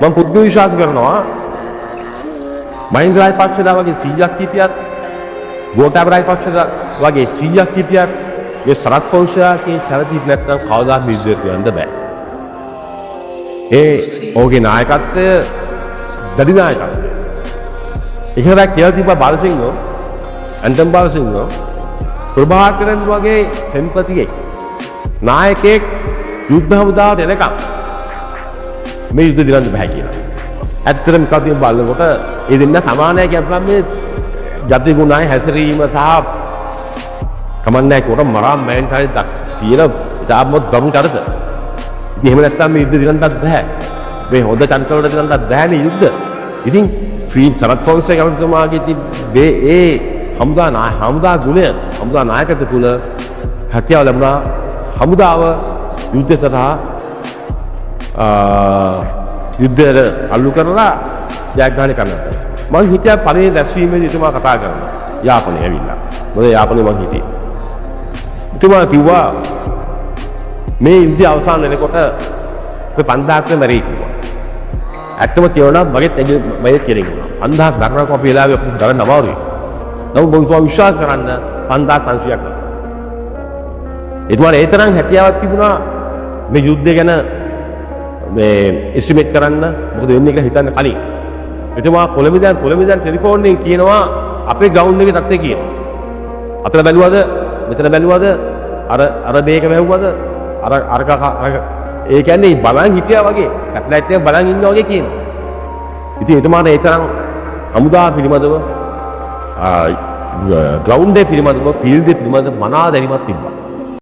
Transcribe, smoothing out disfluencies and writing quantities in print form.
මම පුදුම විශ්වාස කරනවා මහින්ද රාජපක්ෂලා වගේ 100ක් හිටියත් ගෝඨාභය රාජපක්ෂලා වගේ 100ක් හිටියත් මේ සරත් ෆොන්සේකාගේ චරිතය නැත්තම් කවදාත් නිදියට යන්න බෑ. ඔහුගේ නායකත්වය දැඩි නායකත්වය. ඒකලා කියලා තිබ්බා බාලසිංහ ඇන්ටන් බාලසිංහ ප්‍රභාකරන් වගේ සෙන්පතියෙක් නායකයෙක් යුද්ධ හමුදාවට එනකම් මේ යුද්ධ දිනන්න බෑ කියලා. ඇත්තටම කදින් බලනකොට ඒ දෙන්න සමානයි කියපුවම මේ ජාති ගුණයි හැසිරීම සහ කමන්නයි කොට මරා මෑන්ටයි තියෙන ඉතාලම දරු චරිත. ඉතින් එහෙම නැත්නම් මේ යුද්ධ දිනන්නත් බෑ. මේ හොඳ චරිතවලට දිනන්නත් බෑනේ යුද්ධ. ඉතින් ෆීල් සරත් ෆොන්සේකා කවුරුමාගේ තිබ්බේ ඒ හමුදා ගුණය හමුදා නායකත්ව තුල හැකියාව ලැබුණා හමුදාව යුද්ධ සඳහා යුද්ධයට අල්ලු කරලා ජයග්‍රහණය කරනවා. මම හිතියා පළවෙනි දැස්වීමේදී එතුමා කතා කරනවා යාපනයේ ඇවිල්ලා. මොකද යාපනයේ මම හිටියේ. එතුමා කිව්වා මේ යුද්ධය අවසන් වෙනකොට අපි 5000ක් මැරෙයි කිව්වා. ඇත්තම කියනවා මගෙත් කෙරෙන් වුණා. 5000ක් මරනකොට අපි වෙලාවෙ අපිට දරන්න අමාරුයි. නමුත් මම විශ්වාස කරන්න 5500ක්. එතුමාට ඒ තරම් හැකියාවක් තිබුණා මේ යුද්ධය ගැන මේ එස්ටිමේට් කරන්න මොකද වෙන්නේ කියලා හිතන්න කලින්. එතුමා කොළඹින්දන් ටෙලිෆෝන් එකෙන් කියනවා අපේ ග්‍රවුන්ඩ් එකේ තත්ත්වය කියනවා. අතන බැලුවද මෙතන බැලුවද අර මේක වැහුවද අර ඒ කියන්නේ බලන් හිටියා වගේ සැටලයිට් එක බලන් ඉන්නවා වගේ කියනවා. ඉතින් එතුමාට ඒ තරම් හමුදා පිළිබඳව ග්‍රවුන්ඩ් එක පිළිබඳව ෆීල්ඩ් එක පිළිබඳව මනා දැනීමක් තිබ්බා.